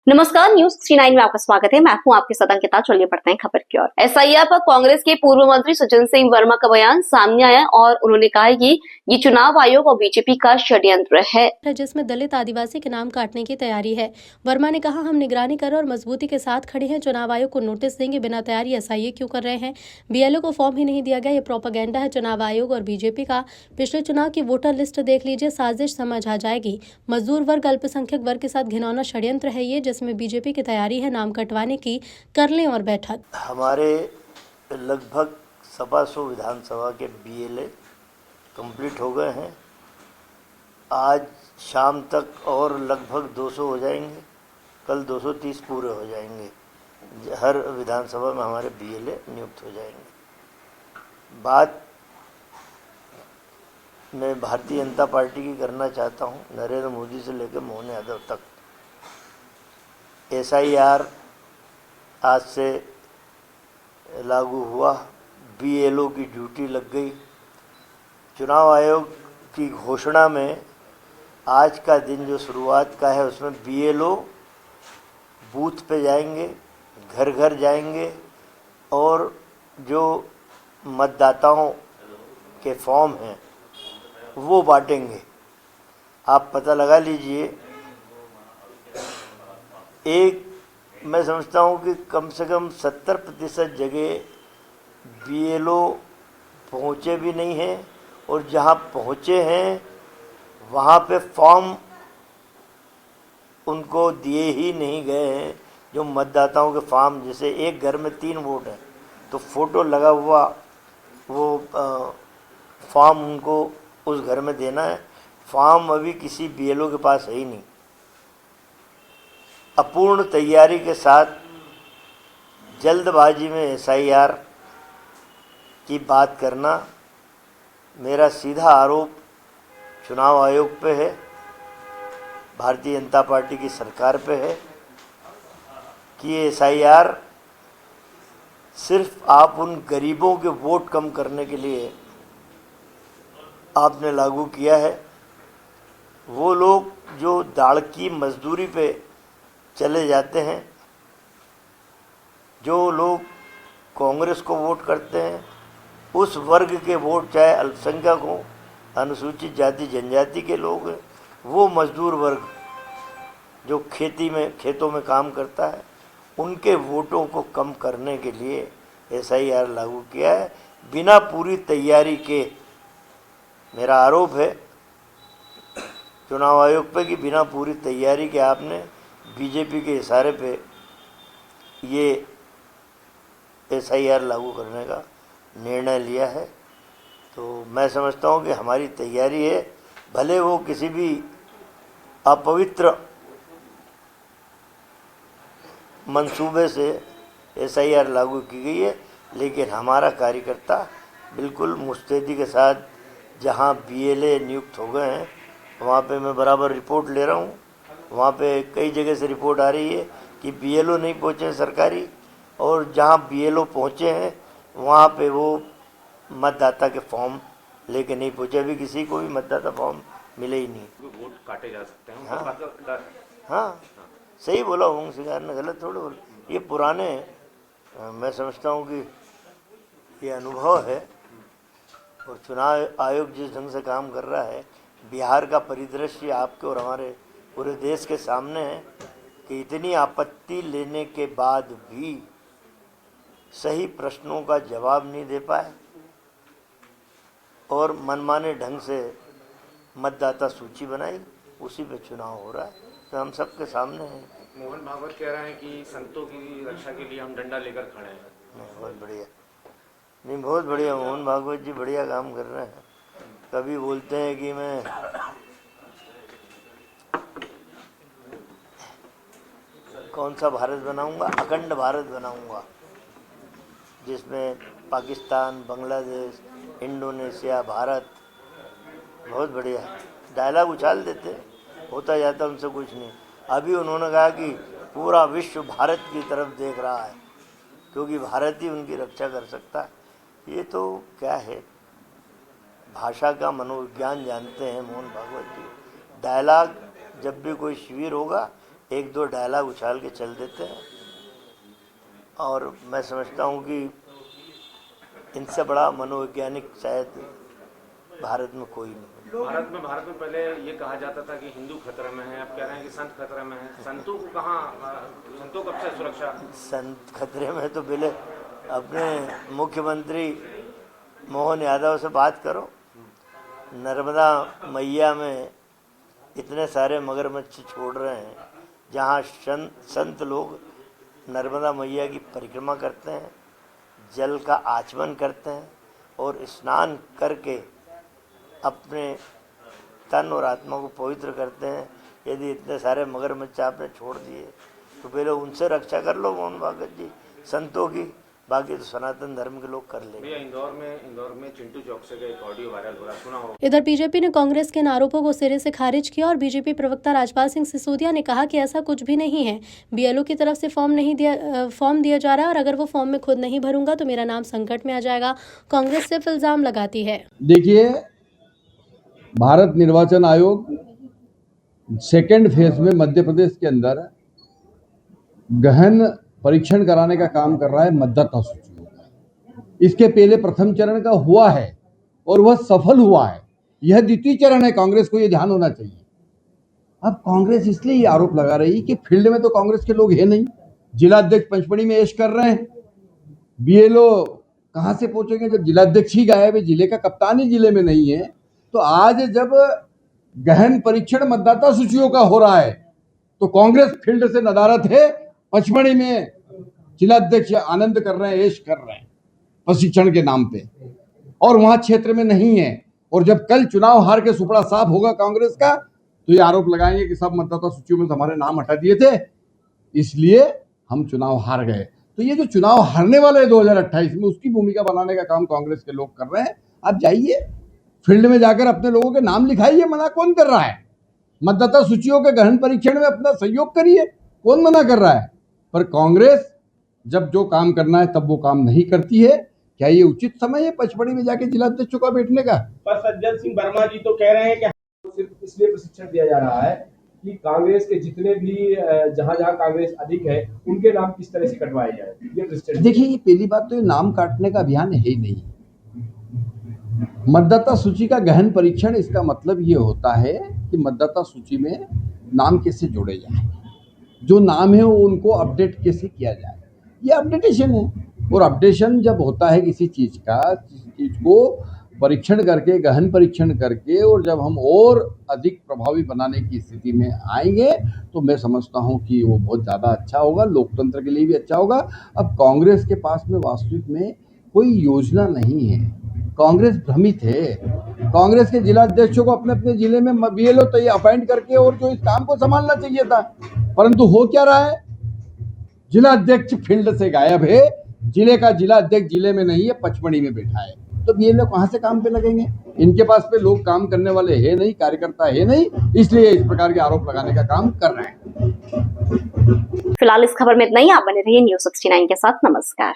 नमस्कार, न्यूज 69 में आपका स्वागत है। मैं हूं आपके साथ अंकिता। चलिए बढ़ते हैं खबर की ओर। एसआईआर पर कांग्रेस के पूर्व मंत्री सज्जन सिंह वर्मा का बयान सामने आया और उन्होंने कहा है कि ये चुनाव आयोग और बीजेपी का षड्यंत्र है जिसमें दलित आदिवासी के नाम काटने की तैयारी है। वर्मा ने कहा, हम निगरानी कर और मजबूती के साथ खड़े हैं। चुनाव आयोग को नोटिस देंगे, बिना तैयारी एसआईए क्यों कर रहे हैं? बीएलओ को फॉर्म ही नहीं दिया गया, ये प्रोपेगेंडा है चुनाव आयोग और बीजेपी का। पिछले चुनाव की वोटर लिस्ट देख लीजिए, साजिश समझ आ जाएगी। मजदूर वर्ग, अल्पसंख्यक वर्ग के साथ घिनौना षड्यंत्र है ये, जिसमें बीजेपी की तैयारी है नाम कटवाने की। कर लें और बैठक। हमारे लगभग 100 विधानसभा के बीएलए कंप्लीट हो गए हैं। आज शाम तक और लगभग 200 हो जाएंगे, कल 230 पूरे हो जाएंगे। हर विधानसभा में हमारे बीएलए नियुक्त हो जाएंगे। बात मैं भारतीय जनता पार्टी की करना चाहता हूं, नरेंद्र मोदी से लेकर मोहन यादव तक। एसआईआर आज से लागू हुआ, बीएलओ की ड्यूटी लग गई। चुनाव आयोग की घोषणा में आज का दिन जो शुरुआत का है, उसमें बीएलओ बूथ पे जाएंगे, घर घर जाएंगे और जो मतदाताओं के फॉर्म हैं वो बांटेंगे। आप पता लगा लीजिए, मैं समझता हूँ कि कम से कम 70% जगह बीएलओ पहुँचे भी नहीं हैं और जहाँ पहुँचे हैं वहाँ पे फॉर्म उनको दिए ही नहीं गए हैं। जो मतदाताओं के फॉर्म, जैसे एक घर में 3 वोट हैं तो फोटो लगा हुआ वो फॉर्म उनको उस घर में देना है। फॉर्म अभी किसी बीएलओ के पास है ही नहीं। अपूर्ण तैयारी के साथ जल्दबाजी में एसआईआर की बात करना, मेरा सीधा आरोप चुनाव आयोग पे है, भारतीय जनता पार्टी की सरकार पे है कि ये एसआईआर सिर्फ आप उन गरीबों के वोट कम करने के लिए आपने लागू किया है। वो लोग जो दाड़ की मजदूरी पे चले जाते हैं, जो लोग कांग्रेस को वोट करते हैं, उस वर्ग के वोट, चाहे अल्पसंख्यक हो, अनुसूचित जाति जनजाति के लोग हैं, वो मजदूर वर्ग जो खेतों में काम करता है, उनके वोटों को कम करने के लिए एसआईआर लागू किया है, बिना पूरी तैयारी के। मेरा आरोप है चुनाव आयोग पे कि बिना पूरी तैयारी के आपने बीजेपी के इशारे पे ये एसआईआर लागू करने का निर्णय लिया है। तो मैं समझता हूँ कि हमारी तैयारी है, भले वो किसी भी अपवित्र मंसूबे से एसआईआर लागू की गई है, लेकिन हमारा कार्यकर्ता बिल्कुल मुस्तैदी के साथ, जहाँ बीएलए नियुक्त हो गए हैं वहाँ पे मैं बराबर रिपोर्ट ले रहा हूँ। वहाँ पे कई जगह से रिपोर्ट आ रही है कि बीएलओ नहीं पहुँचे सरकारी, और जहाँ बीएलओ पहुँचे हैं वहाँ पे वो मतदाता के फॉर्म लेके नहीं पहुँचे। अभी किसी को भी मतदाता फॉर्म मिले ही नहीं। वोट काटे जा सकते हैं। हाँ, हाँ, सही बोला उमंग सिंगार ने, गलत थोड़ा बोला। ये पुराने, मैं समझता हूँ कि ये अनुभव है, और चुनाव आयोग जिस ढंग से काम कर रहा है, बिहार का परिदृश्य आपके और हमारे पूरे देश के सामने है कि इतनी आपत्ति लेने के बाद भी सही प्रश्नों का जवाब नहीं दे पाए और मनमाने ढंग से मतदाता सूची बनाई, उसी पे चुनाव हो रहा है। तो हम सबके सामने हैं। मोहन भागवत कह रहे हैं कि संतों की रक्षा के लिए हम डंडा लेकर खड़े हैं। बहुत बढ़िया, नहीं बहुत बढ़िया, मोहन भागवत जी बढ़िया काम कर रहे हैं। कभी बोलते हैं कि मैं कौन सा भारत बनाऊंगा, अखंड भारत बनाऊंगा, जिसमें पाकिस्तान, बांग्लादेश, इंडोनेशिया, भारत। बहुत बढ़िया डायलॉग उछाल देते, होता जाता उनसे कुछ नहीं। अभी उन्होंने कहा कि पूरा विश्व भारत की तरफ देख रहा है क्योंकि भारत ही उनकी रक्षा कर सकता है। ये तो क्या है, भाषा का मनोविज्ञान जानते हैं मोहन भागवत जी। डायलॉग, जब भी कोई शिविर होगा एक दो डायलॉग उछाल के चल देते हैं, और मैं समझता हूँ कि इनसे बड़ा मनोवैज्ञानिक शायद भारत में कोई नहीं। भारत में पहले ये कहा जाता था कि हिंदू खतरे में है, अब कह रहे हैं कि संत खतरे में है। संतों को कहाँ, संतों कब से सुरक्षा? संत खतरे में तो पहले अपने मुख्यमंत्री मोहन यादव से बात करो। नर्मदा मैया में इतने सारे मगरमच्छ छोड़ रहे हैं, जहाँ संत लोग नर्मदा मैया की परिक्रमा करते हैं, जल का आचमन करते हैं और स्नान करके अपने तन और आत्मा को पवित्र करते हैं। यदि इतने सारे मगरमच्छ आपने छोड़ दिए तो पहले उनसे रक्षा कर लो मोहन भागवत जी, संतों की। बाकी तो सनातन धर्म के लोग कर लेंगे। इंदौर में चिंटू चौक से एक ऑडियो वायरल हो रहा, सुना हो? इधर बीजेपी ने कांग्रेस के इन आरोपों को सिरे से खारिज किया और बीजेपी प्रवक्ता राजपाल सिंह सिसोदिया ने कहा कि ऐसा कुछ भी नहीं है। बीएलओ की तरफ से फॉर्म दिया जा रहा है और अगर वो फॉर्म में खुद नहीं भरूंगा तो मेरा नाम संकट में आ जाएगा। कांग्रेस सिर्फ इल्जाम लगाती है। देखिए, भारत निर्वाचन आयोग सेकेंड फेज में मध्य प्रदेश के अंदर गहन परीक्षण कराने का काम कर रहा है मतदाता सूचियों का। इसके पहले प्रथम चरण का हुआ है और वह सफल हुआ है। यह द्वितीय चरण है। कांग्रेस को यह ध्यान होना चाहिए। अब कांग्रेस इसलिए ये आरोप लगा रही कि फील्ड में तो कांग्रेस के लोग है नहीं। जिलाध्यक्ष पंचमढ़ी में ऐश कर रहे हैं, बीएलओ कहां से पहुंचेंगे जब जिलाध्यक्ष ही गायब है, जिले का कप्तान ही जिले में नहीं है। तो आज जब गहन परीक्षण मतदाता सूचियों का हो रहा है तो कांग्रेस फील्ड से नदारत है। पचमढ़ी में जिलाध्यक्ष आनंद कर रहे हैं, ऐश कर रहे हैं प्रशिक्षण के नाम पे, और वहां क्षेत्र में नहीं है। और जब कल चुनाव हार के सुपड़ा साफ होगा कांग्रेस का तो ये आरोप लगाएंगे कि सब मतदाता सूचियों में हमारे नाम हटा दिए थे, इसलिए हम चुनाव हार गए। तो ये जो चुनाव हारने वाले हैं 2028 में, उसकी भूमिका बनाने का काम कांग्रेस के लोग कर रहे हैं। आप जाइए फील्ड में जाकर अपने लोगों के नाम लिखाइए, मना कौन कर रहा है? मतदाता सूचियों के गहन परीक्षण में अपना सहयोग करिए, कौन मना कर रहा है? पर कांग्रेस जब जो काम करना है तब वो काम नहीं करती है। क्या ये उचित समय है पचमढ़ी में जाके जिलाध्यक्षों का बैठने का? पर सज्जन सिंह वर्मा जी तो कह रहे हैं कि सिर्फ इसलिए प्रशिक्षण दिया जा रहा है कि कांग्रेस के जितने भी जहां कांग्रेस अधिक है उनके नाम किस तरह से कटवाए जाए, ये प्रशिक्षण। देखिए, ये पहली बात तो ये नाम काटने का अभियान है ही नहीं। मतदाता सूची का गहन परीक्षण, इसका मतलब ये होता है कि मतदाता सूची में नाम कैसे जोड़े जाए, जो नाम है वो उनको अपडेट कैसे किया जाए, ये अपडेटेशन है। और अपडेशन जब होता है किसी चीज़ को परीक्षण करके, गहन परीक्षण करके, और जब हम और अधिक प्रभावी बनाने की स्थिति में आएंगे तो मैं समझता हूं कि वो बहुत ज़्यादा अच्छा होगा, लोकतंत्र के लिए भी अच्छा होगा। अब कांग्रेस के पास में वास्तविक में कोई योजना नहीं है। कांग्रेस भ्रमित है। कांग्रेस के जिलाध्यक्षों को अपने अपने जिले में बीएलओ तो अपॉइंट करके और जो इस काम को संभालना चाहिए था, परंतु हो क्या रहा है? जिलाध्यक्ष फील्ड से गायब है, जिले का जिलाध्यक्ष जिले में नहीं है, पचमढ़ी में बैठा है। तो बीएलओ कहां से काम पे लगेंगे? इनके पास पे लोग काम करने वाले है नहीं, कार्यकर्ता है नहीं, इसलिए इस प्रकार के आरोप लगाने का काम कर रहे हैं। फिलहाल इस खबर में इतना ही। आप बने रहिए News 69 के साथ। नमस्कार।